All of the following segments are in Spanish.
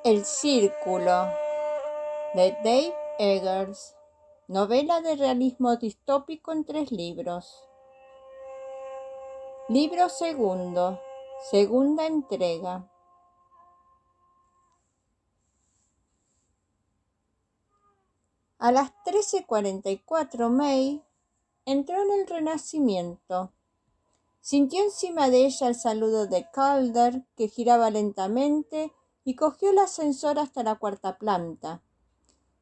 El Círculo, de Dave Eggers, novela de realismo distópico en 3 libros. Libro segundo, segunda entrega. A las 13:44 May entró en el Renacimiento. Sintió encima de ella el saludo de Calder, que giraba lentamente, y cogió el ascensor hasta la 4ª planta.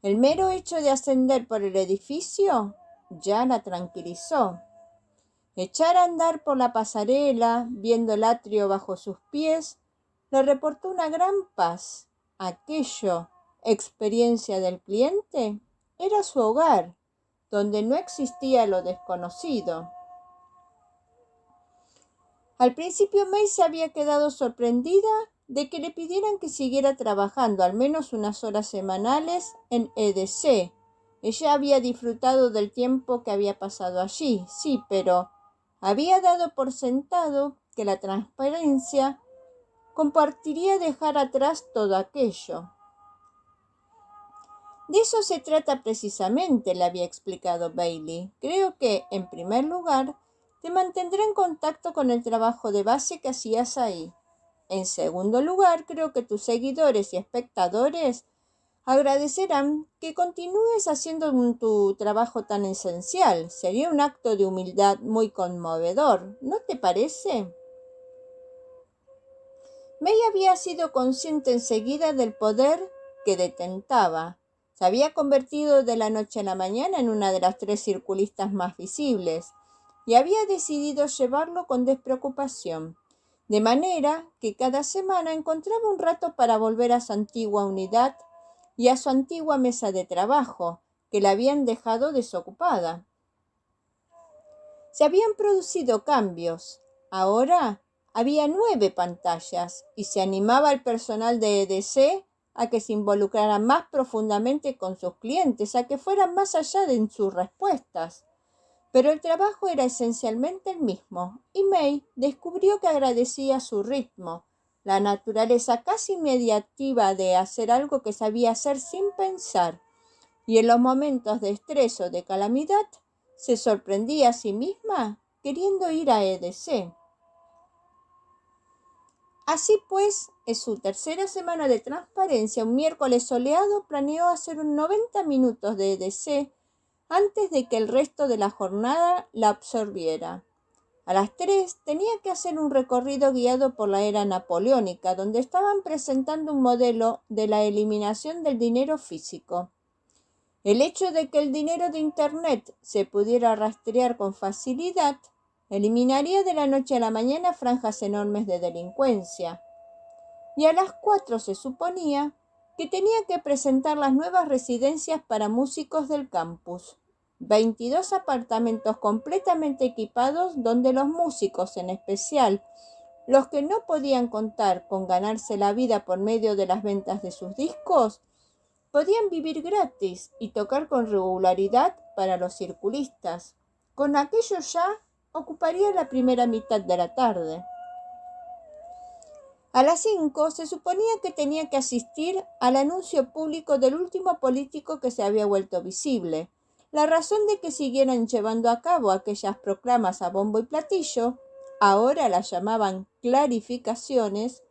El mero hecho de ascender por el edificio ya la tranquilizó. Echar a andar por la pasarela, viendo el atrio bajo sus pies, le reportó una gran paz. Aquello, experiencia del cliente, era su hogar, donde no existía lo desconocido. Al principio May se había quedado sorprendida de que le pidieran que siguiera trabajando al menos unas horas semanales en EDC. Ella había disfrutado del tiempo que había pasado allí, sí, pero había dado por sentado que la transparencia compartiría dejar atrás todo aquello. De eso se trata precisamente, le había explicado Bailey. Creo que, en primer lugar, te mantendré en contacto con el trabajo de base que hacías ahí. En segundo lugar, creo que tus seguidores y espectadores agradecerán que continúes haciendo tu trabajo tan esencial. Sería un acto de humildad muy conmovedor, ¿no te parece? May había sido consciente enseguida del poder que detentaba. Se había convertido de la noche a la mañana en una de las 3 circulistas más visibles y había decidido llevarlo con despreocupación, de manera que cada semana encontraba un rato para volver a su antigua unidad y a su antigua mesa de trabajo, que la habían dejado desocupada. Se habían producido cambios. Ahora había 9 pantallas y se animaba al personal de EDC a que se involucrara más profundamente con sus clientes, a que fueran más allá de sus respuestas. Pero el trabajo era esencialmente el mismo, y May descubrió que agradecía su ritmo, la naturaleza casi inmediativa de hacer algo que sabía hacer sin pensar, y en los momentos de estrés o de calamidad se sorprendía a sí misma queriendo ir a EDC. Así pues, en su tercera semana de transparencia, un miércoles soleado, planeó hacer un 90 minutos de EDC antes de que el resto de la jornada la absorbiera. A las 3 tenía que hacer un recorrido guiado por la era napoleónica, donde estaban presentando un modelo de la eliminación del dinero físico. El hecho de que el dinero de Internet se pudiera rastrear con facilidad eliminaría de la noche a la mañana franjas enormes de delincuencia. Y a las 4 se suponía que tenía que presentar las nuevas residencias para músicos del campus. 22 apartamentos completamente equipados donde los músicos, en especial los que no podían contar con ganarse la vida por medio de las ventas de sus discos, podían vivir gratis y tocar con regularidad para los circulistas. Con aquello ya ocuparía la primera mitad de la tarde. A las 5 se suponía que tenía que asistir al anuncio público del último político que se había vuelto visible. La razón de que siguieran llevando a cabo aquellas proclamas a bombo y platillo, ahora las llamaban clarificaciones,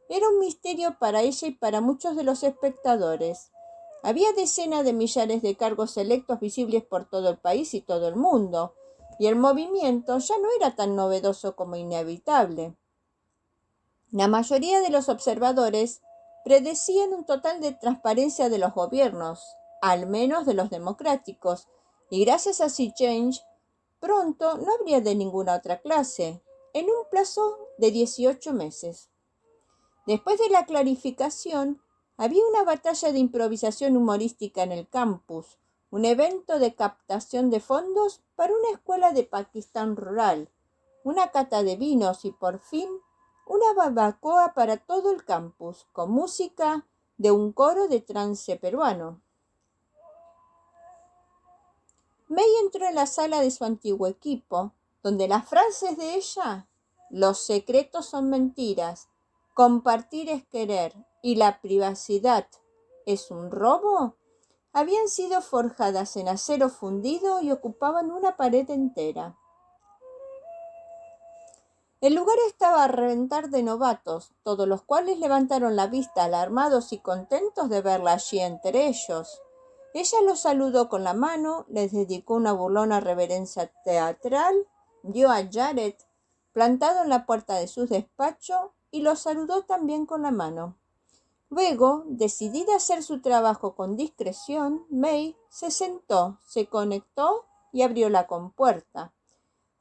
era un misterio para ella y para muchos de los espectadores. Había decenas de millares de cargos electos visibles por todo el país y todo el mundo, y el movimiento ya no era tan novedoso como inevitable. La mayoría de los observadores predecían un total de transparencia de los gobiernos, al menos de los democráticos, y gracias a Sea Change, pronto no habría de ninguna otra clase, en un plazo de 18 meses. Después de la clarificación, había una batalla de improvisación humorística en el campus, un evento de captación de fondos para una escuela de Pakistán rural, una cata de vinos y, por fin, una barbacoa para todo el campus, con música de un coro de trance peruano. May entró en la sala de su antiguo equipo, donde las frases de ella, los secretos son mentiras, compartir es querer, y la privacidad es un robo habían sido forjadas en acero fundido y ocupaban una pared entera. El lugar estaba a reventar de novatos, todos los cuales levantaron la vista alarmados y contentos de verla allí entre ellos. Ella los saludó con la mano, les dedicó una burlona reverencia teatral, vio a Jared plantado en la puerta de su despacho y los saludó también con la mano. Luego, decidida a hacer su trabajo con discreción, May se sentó, se conectó y abrió la compuerta.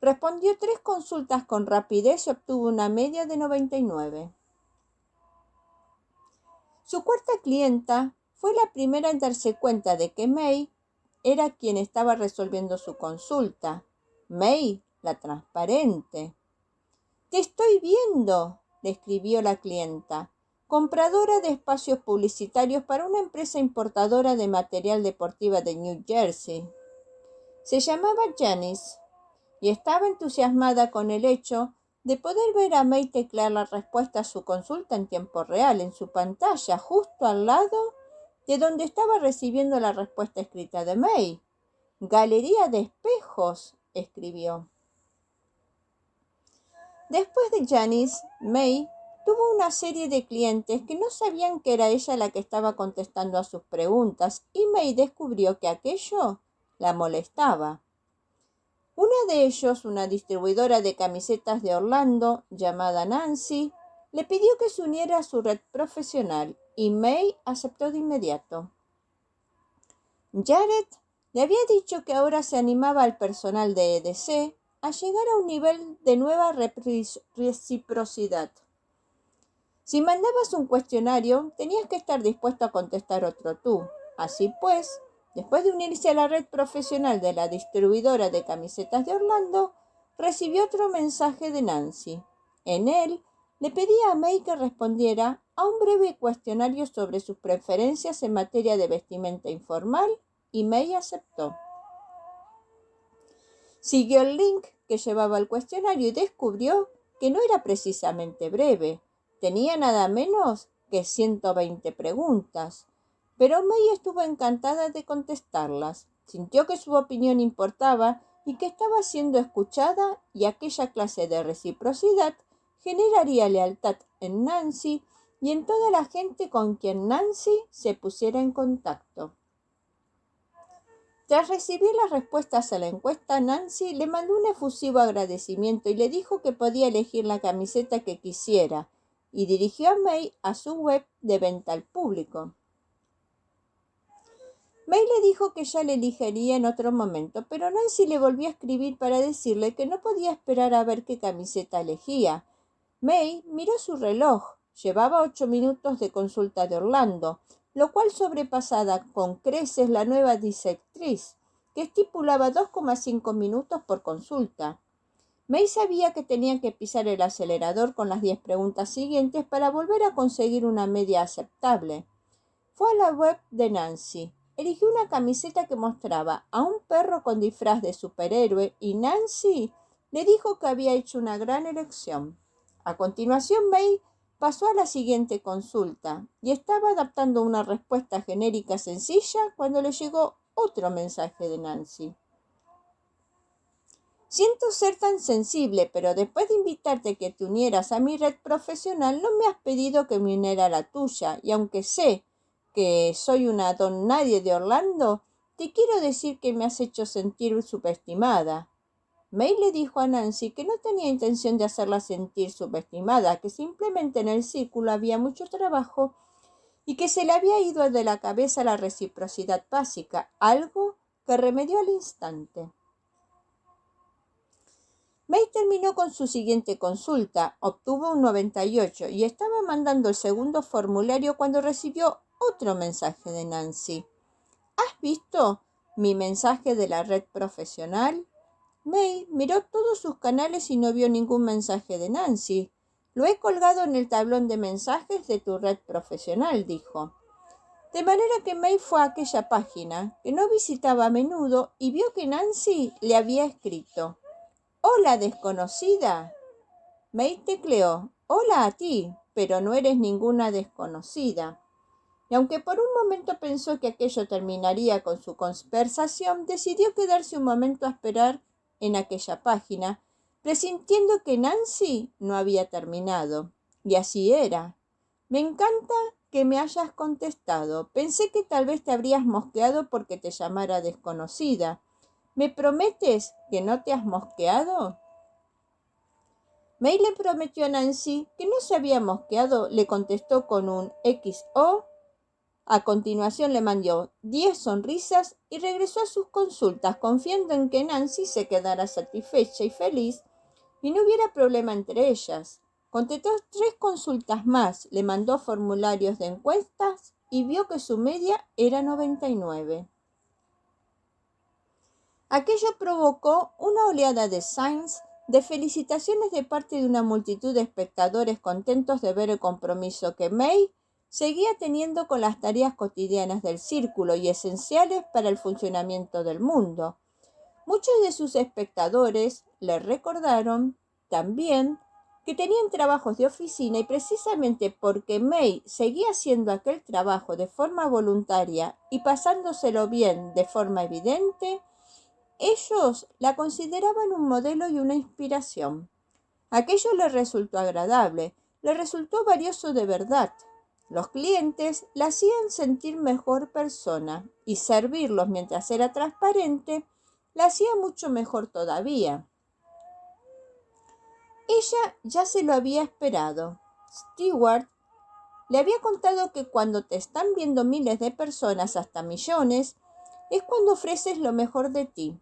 Respondió 3 consultas con rapidez y obtuvo una media de 99. Su cuarta clienta fue la primera en darse cuenta de que May era quien estaba resolviendo su consulta. May, la transparente. «Te estoy viendo», le escribió la clienta, compradora de espacios publicitarios para una empresa importadora de material deportiva de New Jersey. Se llamaba Janice y estaba entusiasmada con el hecho de poder ver a May teclear la respuesta a su consulta en tiempo real en su pantalla, justo al lado de donde estaba recibiendo la respuesta escrita de May. «Galería de espejos», escribió. Después de Janice, May tuvo una serie de clientes que no sabían que era ella la que estaba contestando a sus preguntas y May descubrió que aquello la molestaba. Una de ellos, una distribuidora de camisetas de Orlando llamada Nancy, le pidió que se uniera a su red profesional y May aceptó de inmediato. Jared le había dicho que ahora se animaba al personal de EDC a llegar a un nivel de nueva reciprocidad. Si mandabas un cuestionario, tenías que estar dispuesto a contestar otro tú. Así pues, después de unirse a la red profesional de la distribuidora de camisetas de Orlando, recibió otro mensaje de Nancy. En él, le pedía a May que respondiera a un breve cuestionario sobre sus preferencias en materia de vestimenta informal y May aceptó. Siguió el link que llevaba al cuestionario y descubrió que no era precisamente breve. Tenía nada menos que 120 preguntas. Pero May estuvo encantada de contestarlas. Sintió que su opinión importaba y que estaba siendo escuchada y aquella clase de reciprocidad generaría lealtad en Nancy y en toda la gente con quien Nancy se pusiera en contacto. Tras recibir las respuestas a la encuesta, Nancy le mandó un efusivo agradecimiento y le dijo que podía elegir la camiseta que quisiera, y dirigió a May a su web de venta al público. May le dijo que ya le elegiría en otro momento, pero Nancy le volvió a escribir para decirle que no podía esperar a ver qué camiseta elegía. May miró su reloj. Llevaba 8 minutos de consulta de Orlando, lo cual sobrepasaba con creces la nueva directriz, que estipulaba 2,5 minutos por consulta. May sabía que tenía que pisar el acelerador con las 10 preguntas siguientes para volver a conseguir una media aceptable. Fue a la web de Nancy. Eligió una camiseta que mostraba a un perro con disfraz de superhéroe y Nancy le dijo que había hecho una gran elección. A continuación, May pasó a la siguiente consulta y estaba adaptando una respuesta genérica sencilla cuando le llegó otro mensaje de Nancy. Siento ser tan sensible, pero después de invitarte a que te unieras a mi red profesional, no me has pedido que me uniera a la tuya, y aunque sé que soy una don nadie de Orlando, te quiero decir que me has hecho sentir subestimada. May le dijo a Nancy que no tenía intención de hacerla sentir subestimada, que simplemente en el círculo había mucho trabajo y que se le había ido de la cabeza la reciprocidad básica, algo que remedió al instante. May terminó con su siguiente consulta, obtuvo un 98 y estaba mandando el segundo formulario cuando recibió otro mensaje de Nancy. ¿Has visto mi mensaje de la red profesional? May miró todos sus canales y no vio ningún mensaje de Nancy. Lo he colgado en el tablón de mensajes de tu red profesional, dijo. De manera que May fue a aquella página, que no visitaba a menudo, y vio que Nancy le había escrito. «Hola, desconocida». May tecleó «Hola a ti», pero no eres ninguna desconocida. Y aunque por un momento pensó que aquello terminaría con su conversación, decidió quedarse un momento a esperar en aquella página, presintiendo que Nancy no había terminado. Y así era. Me encanta que me hayas contestado. Pensé que tal vez te habrías mosqueado porque te llamara desconocida. ¿Me prometes que no te has mosqueado? May le prometió a Nancy que no se había mosqueado, le contestó con un XO. A continuación le mandó 10 sonrisas y regresó a sus consultas, confiando en que Nancy se quedara satisfecha y feliz y no hubiera problema entre ellas. Contestó 3 consultas más, le mandó formularios de encuestas y vio que su media era 99. Aquello provocó una oleada de signs, de felicitaciones de parte de una multitud de espectadores contentos de ver el compromiso que May seguía teniendo con las tareas cotidianas del círculo y esenciales para el funcionamiento del mundo. Muchos de sus espectadores le recordaron también que tenían trabajos de oficina y precisamente porque May seguía haciendo aquel trabajo de forma voluntaria y pasándoselo bien de forma evidente, ellos la consideraban un modelo y una inspiración. Aquello le resultó agradable, le resultó valioso de verdad. Los clientes la hacían sentir mejor persona y servirlos mientras era transparente la hacía mucho mejor todavía. Ella ya se lo había esperado. Stewart le había contado que cuando te están viendo miles de personas, hasta millones, es cuando ofreces lo mejor de ti.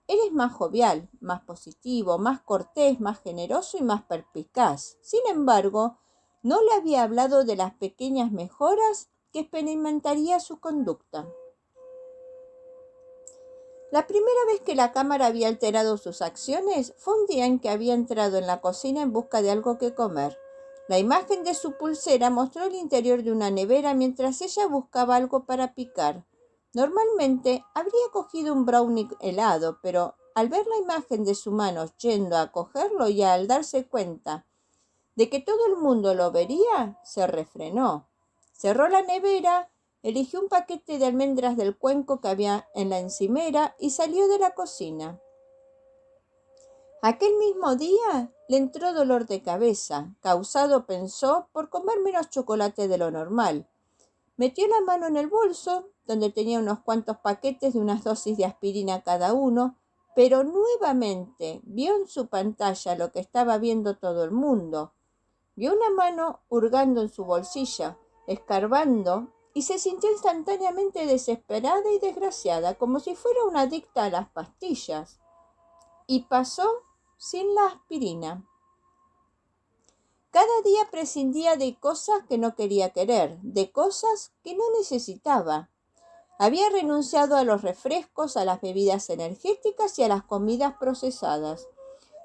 Eres más jovial, más positivo, más cortés, más generoso y más perspicaz. Sin embargo, no le había hablado de las pequeñas mejoras que experimentaría su conducta. La primera vez que la cámara había alterado sus acciones fue un día en que había entrado en la cocina en busca de algo que comer. La imagen de su pulsera mostró el interior de una nevera mientras ella buscaba algo para picar. Normalmente habría cogido un brownie helado, pero al ver la imagen de su mano yendo a cogerlo y al darse cuenta de que todo el mundo lo vería, se refrenó. Cerró la nevera, eligió un paquete de almendras del cuenco que había en la encimera y salió de la cocina. Aquel mismo día le entró dolor de cabeza, causado, pensó, por comer menos chocolate de lo normal. Metió la mano en el bolso, donde tenía unos cuantos paquetes de unas dosis de aspirina cada uno, pero nuevamente vio en su pantalla lo que estaba viendo todo el mundo. Vio una mano hurgando en su bolsillo, escarbando, y se sintió instantáneamente desesperada y desgraciada, como si fuera una adicta a las pastillas. Y pasó sin la aspirina. Cada día prescindía de cosas que no quería querer, de cosas que no necesitaba. Había renunciado a los refrescos, a las bebidas energéticas y a las comidas procesadas.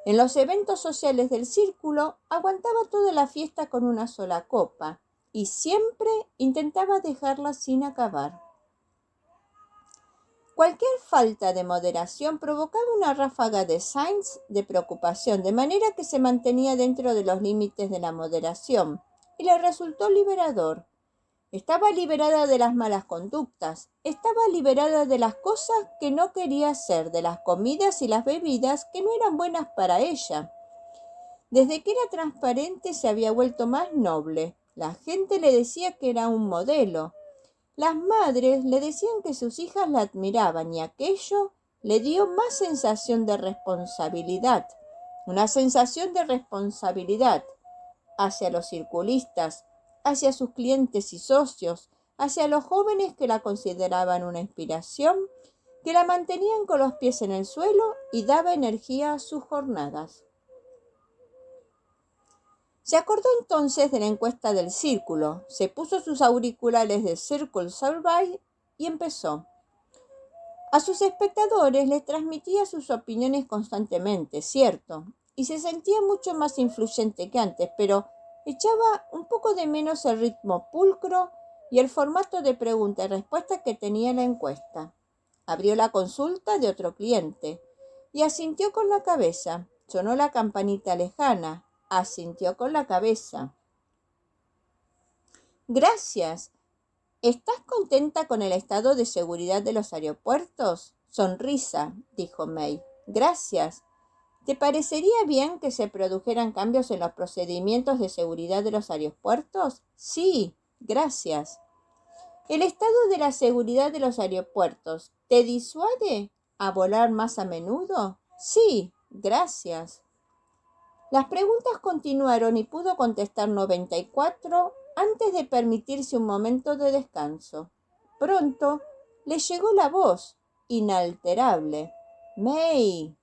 En los eventos sociales del círculo aguantaba toda la fiesta con una sola copa y siempre intentaba dejarla sin acabar. Cualquier falta de moderación provocaba una ráfaga de signs de preocupación, de manera que se mantenía dentro de los límites de la moderación y le resultó liberador. Estaba liberada de las malas conductas, estaba liberada de las cosas que no quería hacer, de las comidas y las bebidas que no eran buenas para ella. Desde que era transparente se había vuelto más noble. La gente le decía que era un modelo. Las madres le decían que sus hijas la admiraban y aquello le dio más sensación de responsabilidad. Una sensación de responsabilidad hacia los circulistas, hacia sus clientes y socios, hacia los jóvenes que la consideraban una inspiración, que la mantenían con los pies en el suelo y daba energía a sus jornadas. Se acordó entonces de la encuesta del círculo, se puso sus auriculares de Circle Survey y empezó. A sus espectadores les transmitía sus opiniones constantemente, cierto, y se sentía mucho más influyente que antes, pero echaba un poco de menos el ritmo pulcro y el formato de pregunta y respuesta que tenía la encuesta. Abrió la consulta de otro cliente y asintió con la cabeza. Sonó la campanita lejana. Asintió con la cabeza. Gracias. ¿Estás contenta con el estado de seguridad de los aeropuertos? Sonrisa, dijo May. Gracias. ¿Te parecería bien que se produjeran cambios en los procedimientos de seguridad de los aeropuertos? Sí, gracias. ¿El estado de la seguridad de los aeropuertos te disuade a volar más a menudo? Sí, gracias. Las preguntas continuaron y pudo contestar 94 antes de permitirse un momento de descanso. Pronto le llegó la voz, inalterable. May.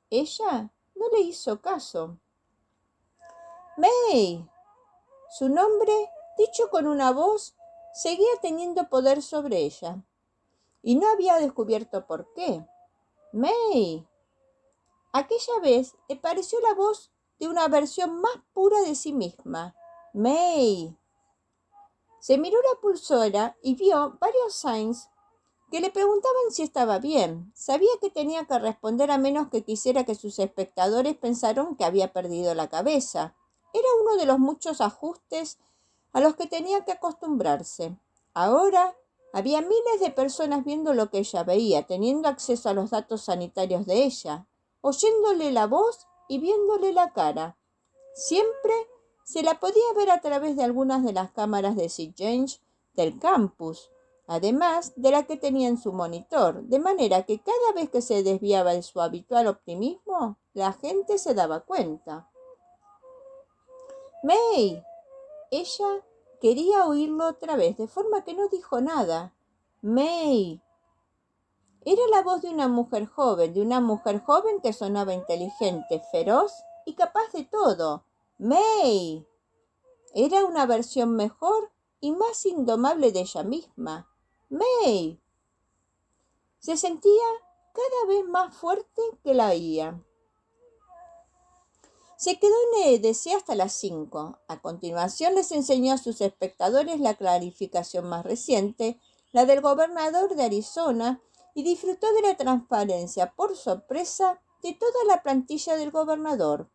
Ella no le hizo caso. May. Su nombre, dicho con una voz, seguía teniendo poder sobre ella. Y no había descubierto por qué. May. Aquella vez le pareció la voz de una versión más pura de sí misma. May. Se miró la pulsera y vio varios signs que le preguntaban si estaba bien. Sabía que tenía que responder a menos que quisiera que sus espectadores pensaran que había perdido la cabeza. Era uno de los muchos ajustes a los que tenía que acostumbrarse. Ahora había miles de personas viendo lo que ella veía, teniendo acceso a los datos sanitarios de ella, oyéndole la voz y viéndole la cara. Siempre se la podía ver a través de algunas de las cámaras de St. James del campus, además de la que tenía en su monitor, de manera que cada vez que se desviaba de su habitual optimismo, la gente se daba cuenta. May. Ella quería oírlo otra vez, de forma que no dijo nada. May. Era la voz de una mujer joven que sonaba inteligente, feroz y capaz de todo. May. Era una versión mejor y más indomable de ella misma. May. Se sentía cada vez más fuerte que la oía. Se quedó en EDC hasta las 5. A continuación les enseñó a sus espectadores la clarificación más reciente, la del gobernador de Arizona, y disfrutó de la transparencia, por sorpresa, de toda la plantilla del gobernador.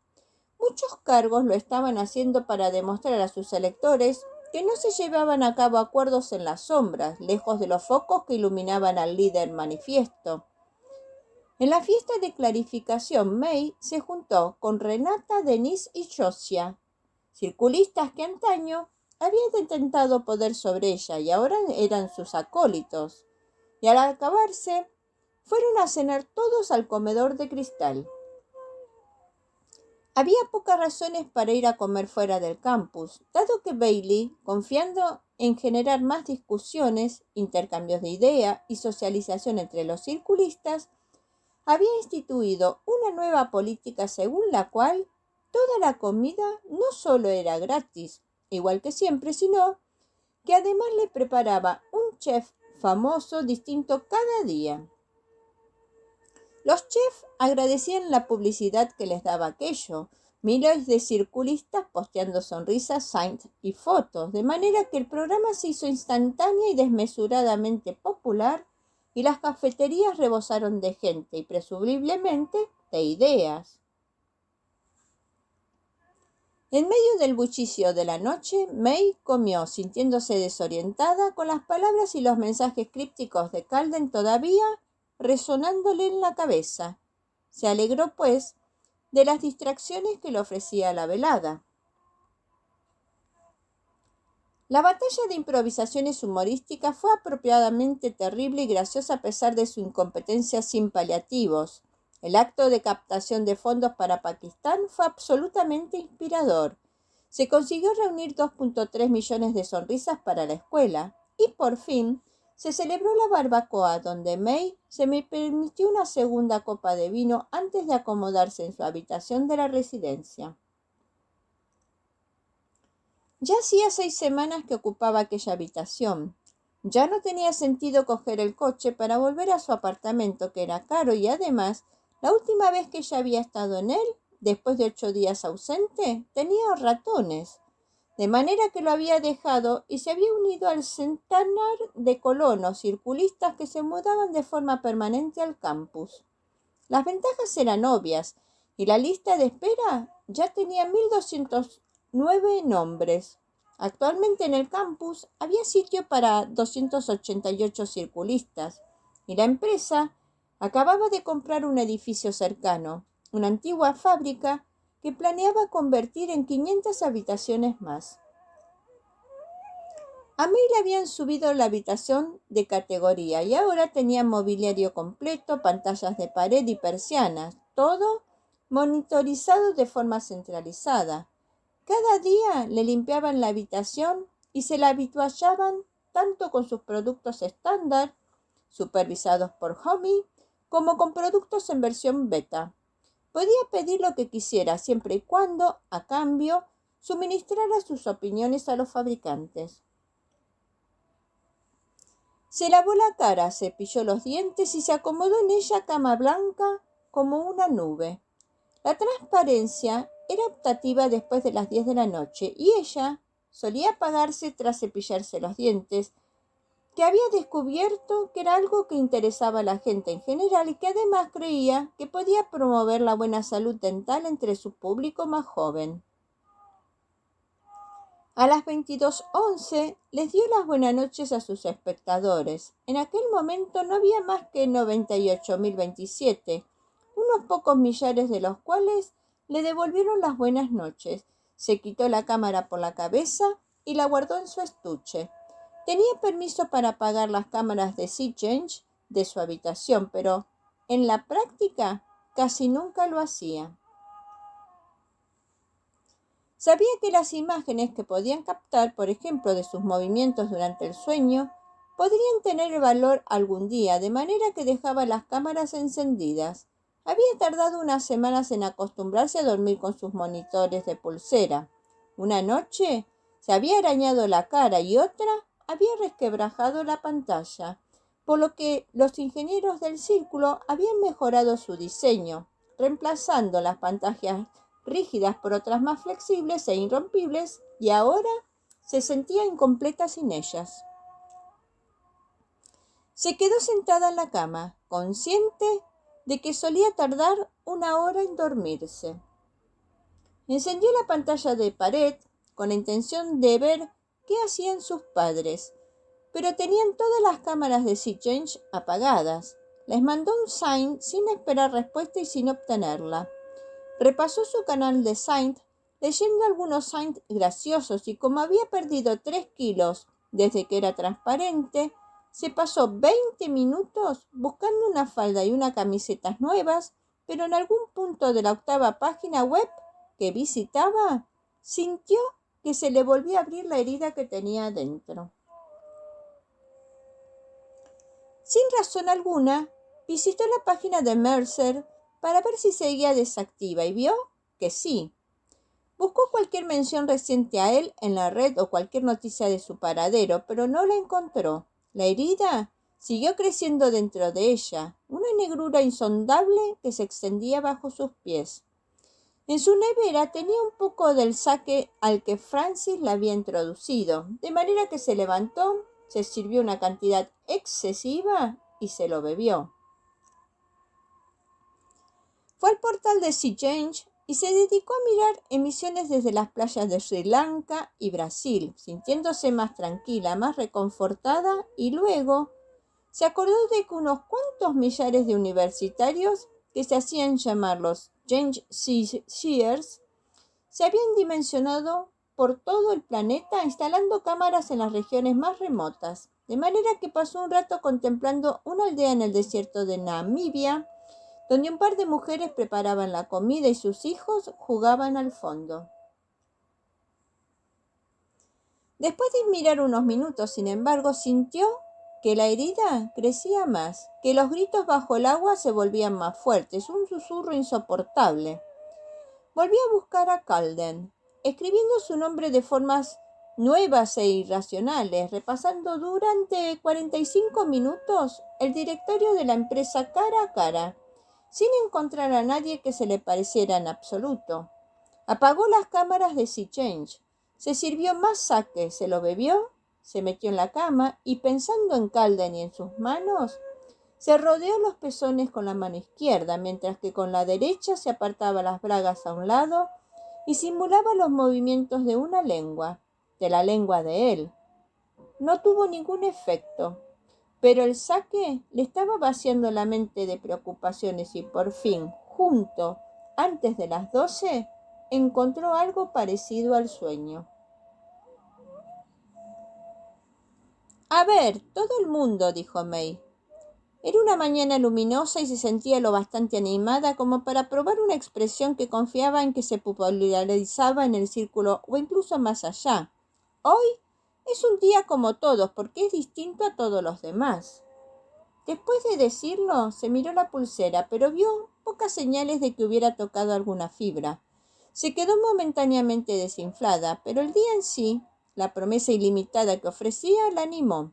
Muchos cargos lo estaban haciendo para demostrar a sus electores que no se llevaban a cabo acuerdos en las sombras, lejos de los focos que iluminaban al líder manifiesto. En la fiesta de clarificación, May se juntó con Renata, Denise y Josiah, circulistas que antaño habían intentado poder sobre ella y ahora eran sus acólitos. Y al acabarse, fueron a cenar todos al comedor de cristal. Había pocas razones para ir a comer fuera del campus, dado que Bailey, confiando en generar más discusiones, intercambios de ideas y socialización entre los circulistas, había instituido una nueva política según la cual toda la comida no solo era gratis, igual que siempre, sino que además le preparaba un chef famoso distinto cada día. Los chefs agradecían la publicidad que les daba aquello, miles de circulistas posteando sonrisas, signs y fotos, de manera que el programa se hizo instantánea y desmesuradamente popular y las cafeterías rebosaron de gente y presumiblemente de ideas. En medio del bullicio de la noche, May comió, sintiéndose desorientada, con las palabras y los mensajes crípticos de Calden todavía resonándole en la cabeza. Se alegró, pues, de las distracciones que le ofrecía la velada. La batalla de improvisaciones humorísticas fue apropiadamente terrible y graciosa a pesar de su incompetencia sin paliativos. El acto de captación de fondos para Pakistán fue absolutamente inspirador. Se consiguió reunir 2.3 millones de sonrisas para la escuela y, por fin, se celebró la barbacoa donde May se me permitió una segunda copa de vino antes de acomodarse en su habitación de la residencia. Ya hacía 6 semanas que ocupaba aquella habitación. Ya no tenía sentido coger el coche para volver a su apartamento, que era caro, y además, la última vez que ella había estado en él, después de 8 días ausente, tenía ratones, de manera que lo había dejado y se había unido al centenar de colonos circulistas que se mudaban de forma permanente al campus. Las ventajas eran obvias, y la lista de espera ya tenía 1.209 nombres. Actualmente en el campus había sitio para 288 circulistas y la empresa acababa de comprar un edificio cercano, una antigua fábrica que planeaba convertir en 500 habitaciones más. A May le habían subido la habitación de categoría y ahora tenía mobiliario completo, pantallas de pared y persianas, todo monitorizado de forma centralizada. Cada día le limpiaban la habitación y se la habituallaban tanto con sus productos estándar, supervisados por Homey, como con productos en versión beta. Podía pedir lo que quisiera siempre y cuando, a cambio, suministrara sus opiniones a los fabricantes. Se lavó la cara, cepilló los dientes y se acomodó en ella cama blanca como una nube. La transparencia era optativa después de las 10 de la noche y ella solía apagarse tras cepillarse los dientes, que había descubierto que era algo que interesaba a la gente en general y que además creía que podía promover la buena salud dental entre su público más joven. A las 22:11 les dio las buenas noches a sus espectadores. En aquel momento no había más que 98.027, unos pocos millares de los cuales le devolvieron las buenas noches. Se quitó la cámara por la cabeza y la guardó en su estuche. Tenía permiso para apagar las cámaras de SeaChange de su habitación, pero en la práctica casi nunca lo hacía. Sabía que las imágenes que podían captar, por ejemplo, de sus movimientos durante el sueño, podrían tener valor algún día, de manera que dejaba las cámaras encendidas. Había tardado unas semanas en acostumbrarse a dormir con sus monitores de pulsera. Una noche se había arañado la cara y otra había resquebrajado la pantalla, por lo que los ingenieros del círculo habían mejorado su diseño, reemplazando las pantallas rígidas por otras más flexibles e irrompibles, y ahora se sentía incompleta sin ellas. Se quedó sentada en la cama, consciente de que solía tardar una hora en dormirse. Encendió la pantalla de pared con la intención de ver qué hacían sus padres, pero tenían todas las cámaras de SeaChange apagadas. Les mandó un sign sin esperar respuesta y sin obtenerla. Repasó su canal de Saint, leyendo algunos Saint graciosos, y como había perdido 3 kilos desde que era transparente, se pasó 20 minutos buscando una falda y unas camisetas nuevas, pero en algún punto de la 8ª página web que visitaba, sintió que se le volvía a abrir la herida que tenía adentro. Sin razón alguna, visitó la página de Mercer para ver si seguía desactiva y vio que sí. Buscó cualquier mención reciente a él en la red o cualquier noticia de su paradero, pero no la encontró. La herida siguió creciendo dentro de ella, una negrura insondable que se extendía bajo sus pies. En su nevera tenía un poco del sake al que Francis la había introducido, de manera que se levantó, se sirvió una cantidad excesiva y se lo bebió. Fue al portal de SeaChange y se dedicó a mirar emisiones desde las playas de Sri Lanka y Brasil, sintiéndose más tranquila, más reconfortada, y luego se acordó de que unos cuantos millares de universitarios que se hacían llamar los James Shears se habían dimensionado por todo el planeta instalando cámaras en las regiones más remotas, de manera que pasó un rato contemplando una aldea en el desierto de Namibia, donde un par de mujeres preparaban la comida y sus hijos jugaban al fondo. Después de mirar unos minutos, sin embargo, sintió que la herida crecía más, que los gritos bajo el agua se volvían más fuertes, un susurro insoportable. Volvió a buscar a Calden, escribiendo su nombre de formas nuevas e irracionales, repasando durante 45 minutos el directorio de la empresa cara a cara, sin encontrar a nadie que se le pareciera en absoluto. Apagó las cámaras de SeaChange, se sirvió más sake, se lo bebió, se metió en la cama y, pensando en Calden y en sus manos, se rodeó los pezones con la mano izquierda, mientras que con la derecha se apartaba las bragas a un lado y simulaba los movimientos de una lengua. de la lengua de él. No tuvo ningún efecto, pero el saque le estaba vaciando la mente de preocupaciones y por fin, antes de las 12, encontró algo parecido al sueño. A ver, todo el mundo, dijo May. Era una mañana luminosa y se sentía lo bastante animada como para probar una expresión que confiaba en que se popularizaba en el círculo o incluso más allá. Hoy es un día como todos porque es distinto a todos los demás. Después de decirlo, se miró la pulsera, pero vio pocas señales de que hubiera tocado alguna fibra. Se quedó momentáneamente desinflada, pero el día en sí, la promesa ilimitada que ofrecía, la animó.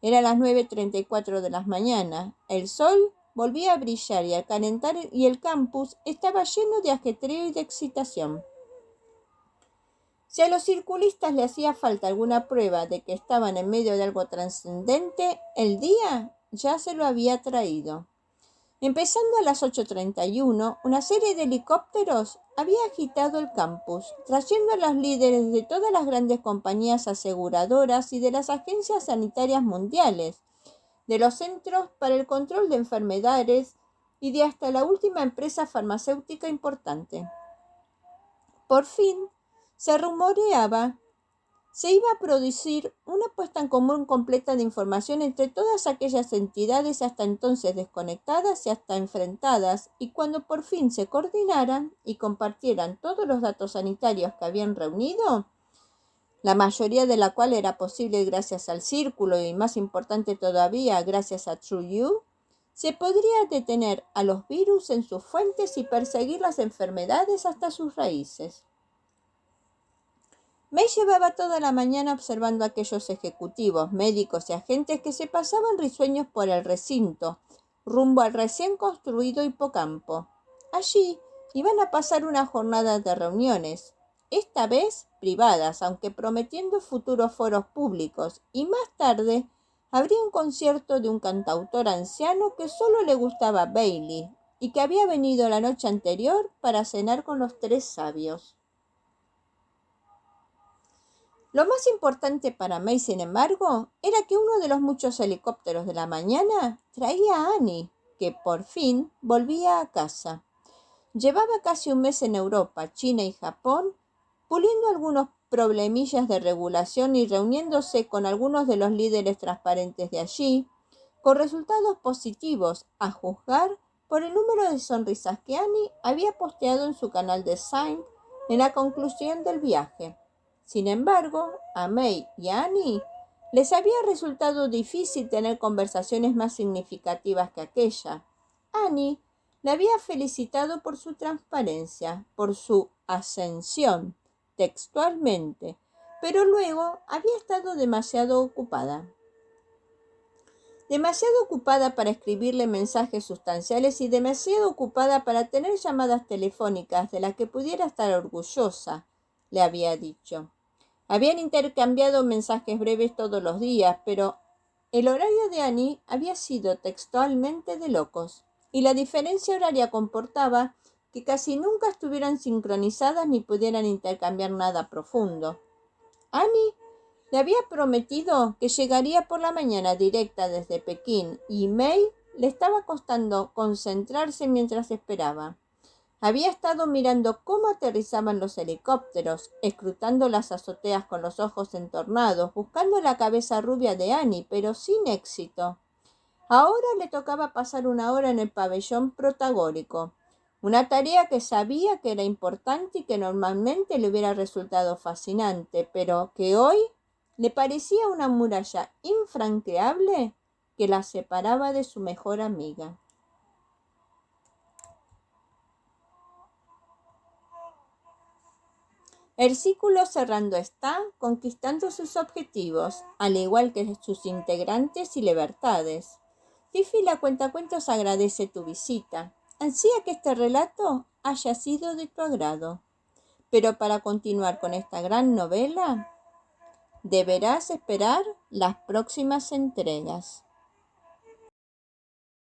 Era las 9:34 de la mañana. El sol volvía a brillar y al calentar y el campus estaba lleno de ajetreo y de excitación. Si a los circulistas le hacía falta alguna prueba de que estaban en medio de algo trascendente, el día ya se lo había traído. Empezando a las 8:31, una serie de helicópteros había agitado el campus, trayendo a los líderes de todas las grandes compañías aseguradoras y de las agencias sanitarias mundiales, de los Centros para el Control de Enfermedades y de hasta la última empresa farmacéutica importante. Por fin, se rumoreaba, se iba a producir una puesta en común completa de información entre todas aquellas entidades hasta entonces desconectadas y hasta enfrentadas, y cuando por fin se coordinaran y compartieran todos los datos sanitarios que habían reunido, la mayoría de la cual era posible gracias al círculo y más importante todavía gracias a TrueU, se podría detener a los virus en sus fuentes y perseguir las enfermedades hasta sus raíces. May llevaba toda la mañana observando a aquellos ejecutivos, médicos y agentes que se pasaban risueños por el recinto, rumbo al recién construido hipocampo. Allí iban a pasar una jornada de reuniones, esta vez privadas, aunque prometiendo futuros foros públicos, y más tarde habría un concierto de un cantautor anciano que solo le gustaba Bailey y que había venido la noche anterior para cenar con los 3 sabios. Lo más importante para May, sin embargo, era que uno de los muchos helicópteros de la mañana traía a Annie, que por fin volvía a casa. Llevaba casi un mes en Europa, China y Japón, puliendo algunos problemillas de regulación y reuniéndose con algunos de los líderes transparentes de allí, con resultados positivos, a juzgar por el número de sonrisas que Annie había posteado en su canal de Sign en la conclusión del viaje. Sin embargo, a May y a Annie les había resultado difícil tener conversaciones más significativas que aquella. Annie la había felicitado por su transparencia, por su ascensión, textualmente, pero luego había estado demasiado ocupada. Demasiado ocupada para escribirle mensajes sustanciales y demasiado ocupada para tener llamadas telefónicas de las que pudiera estar orgullosa, le había dicho. Habían intercambiado mensajes breves todos los días, pero el horario de Annie había sido textualmente de locos, y la diferencia horaria comportaba que casi nunca estuvieran sincronizadas ni pudieran intercambiar nada profundo. Annie le había prometido que llegaría por la mañana directa desde Pekín, y May le estaba costando concentrarse mientras esperaba. Había estado mirando cómo aterrizaban los helicópteros, escrutando las azoteas con los ojos entornados, buscando la cabeza rubia de Annie, pero sin éxito. Ahora le tocaba pasar una hora en el pabellón protagónico, una tarea que sabía que era importante y que normalmente le hubiera resultado fascinante, pero que hoy le parecía una muralla infranqueable que la separaba de su mejor amiga. El círculo cerrando está conquistando sus objetivos, al igual que sus integrantes y libertades. Tiffy la Cuentacuentos agradece tu visita. Ansía que este relato haya sido de tu agrado. Pero para continuar con esta gran novela, deberás esperar las próximas entregas.